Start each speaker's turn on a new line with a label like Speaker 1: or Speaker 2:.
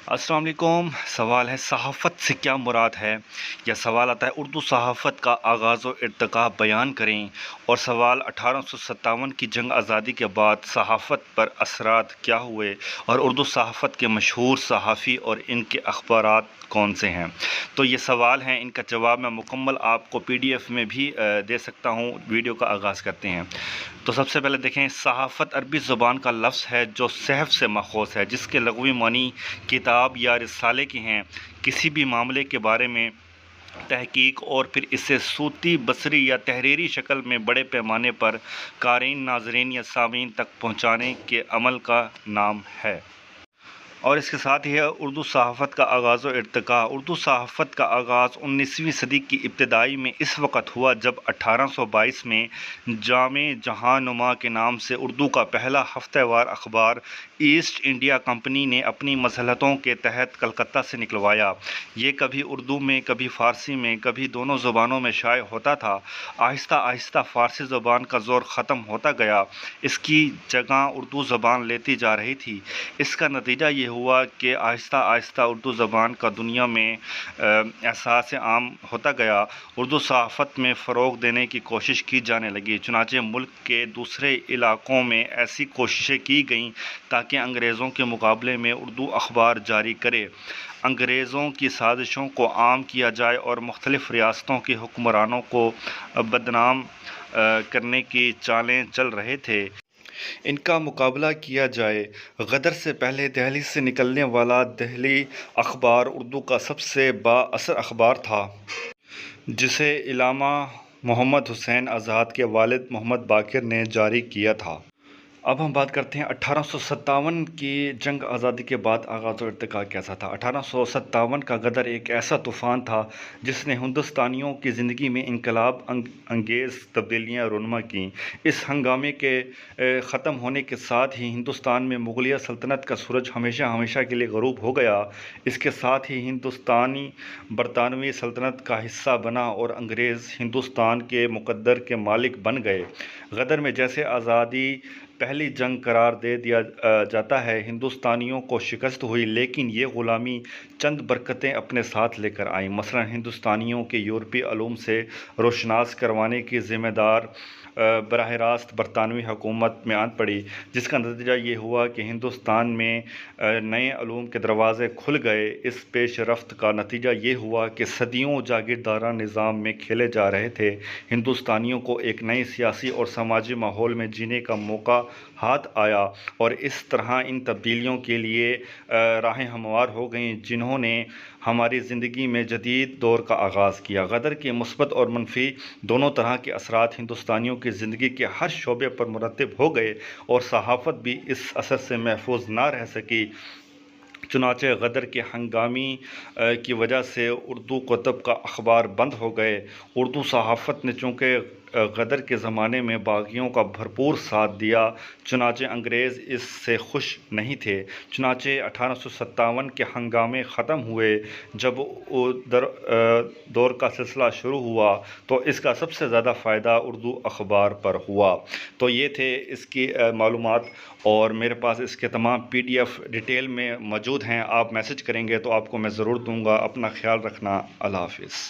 Speaker 1: السلام علیکم۔ سوال ہے صحافت سے کیا مراد ہے، یا سوال آتا ہے اردو صحافت کا آغاز و ارتقاء بیان کریں، اور سوال 1857 کی جنگ آزادی کے بعد صحافت پر اثرات کیا ہوئے، اور اردو صحافت کے مشہور صحافی اور ان کے اخبارات کون سے ہیں۔ تو یہ سوال ہیں، ان کا جواب میں مکمل آپ کو PDF میں بھی دے سکتا ہوں۔ ویڈیو کا آغاز کرتے ہیں۔ تو سب سے پہلے دیکھیں، صحافت عربی زبان کا لفظ ہے جو صحف سے ماخوذ ہے، جس کے لغوی معنی کتاب یا رسالے کے ہیں۔ کسی بھی معاملے کے بارے میں تحقیق اور پھر اسے صوتی، بصری یا تحریری شکل میں بڑے پیمانے پر قارئین، ناظرین یا سامعین تک پہنچانے کے عمل کا نام ہے۔ اور اس کے ساتھ ہی ہے اردو صحافت کا آغاز و ارتقاء۔ اردو صحافت کا آغاز 19ویں صدی کی ابتدائی میں اس وقت ہوا جب 1822 میں جامع جہاں نما کے نام سے اردو کا پہلا ہفتہ وار اخبار ایسٹ انڈیا کمپنی نے اپنی مصلحتوں کے تحت کلکتہ سے نکلوایا۔ یہ کبھی اردو میں، کبھی فارسی میں، کبھی دونوں زبانوں میں شائع ہوتا تھا۔ آہستہ آہستہ فارسی زبان کا زور ختم ہوتا گیا، اس کی جگہ اردو زبان لیتی جا رہی تھی۔ اس کا نتیجہ یہ ہوا کہ آہستہ آہستہ اردو زبان کا دنیا میں احساس عام ہوتا گیا۔ اردو صحافت میں فروغ دینے کی کوشش کی جانے لگی، چنانچہ ملک کے دوسرے علاقوں میں ایسی کوششیں کی گئیں تاکہ انگریزوں کے مقابلے میں اردو اخبار جاری کرے، انگریزوں کی سازشوں کو عام کیا جائے اور مختلف ریاستوں کے حکمرانوں کو بدنام کرنے کی چالیں چل رہے تھے۔ ان کا مقابلہ کیا جائے۔ غدر سے پہلے دہلی سے نکلنے والا دہلی اخبار اردو کا سب سے با اثر اخبار تھا، جسے علامہ محمد حسین آزاد کے والد محمد باقر نے جاری کیا تھا۔ اب ہم بات کرتے ہیں 1857 کی جنگ آزادی کے بعد آغاز و ارتقاء کیسا تھا۔ 1857 کا غدر ایک ایسا طوفان تھا جس نے ہندوستانیوں کی زندگی میں انقلاب انگیز تبدیلیاں رونما کیں۔ اس ہنگامے کے ختم ہونے کے ساتھ ہی ہندوستان میں مغلیہ سلطنت کا سورج ہمیشہ ہمیشہ کے لیے غروب ہو گیا۔ اس کے ساتھ ہی ہندوستانی برطانوی سلطنت کا حصہ بنا اور انگریز ہندوستان کے مقدر کے مالک بن گئے۔ غدر میں جیسے آزادی پہلی جنگ قرار دے دیا جاتا ہے، ہندوستانیوں کو شکست ہوئی، لیکن یہ غلامی چند برکتیں اپنے ساتھ لے کر آئیں۔ مثلا ہندوستانیوں کے یورپی علوم سے روشناس کروانے کی ذمہ دار براہ راست برطانوی حکومت میں آن پڑی، جس کا نتیجہ یہ ہوا کہ ہندوستان میں نئے علوم کے دروازے کھل گئے۔ اس پیش رفت کا نتیجہ یہ ہوا کہ صدیوں جاگیردارانہ نظام میں کھیلے جا رہے تھے ہندوستانیوں کو ایک نئے سیاسی اور سماجی ماحول میں جینے کا موقع ہاتھ آیا، اور اس طرح ان تبدیلیوں کے لیے راہیں ہموار ہو گئیں جنہوں نے ہماری زندگی میں جدید دور کا آغاز کیا۔ غدر کے مثبت اور منفی دونوں طرح کے اثرات ہندوستانیوں کی زندگی کے ہر شعبے پر مرتب ہو گئے، اور صحافت بھی اس اثر سے محفوظ نہ رہ سکی۔ چنانچہ غدر کے ہنگامی کی وجہ سے اردو کتب کا اخبار بند ہو گئے۔ اردو صحافت نے چونکہ غدر کے زمانے میں باغیوں کا بھرپور ساتھ دیا، چنانچہ انگریز اس سے خوش نہیں تھے۔ چنانچہ 1857 کے ہنگامے ختم ہوئے۔ جب دور کا سلسلہ شروع ہوا تو اس کا سب سے زیادہ فائدہ اردو اخبار پر ہوا۔ تو یہ تھے اس کی معلومات، اور میرے پاس اس کے تمام PDF ڈیٹیل میں موجود ہیں۔ آپ میسج کریں گے تو آپ کو میں ضرور دوں گا۔ اپنا خیال رکھنا۔ اللہ حافظ۔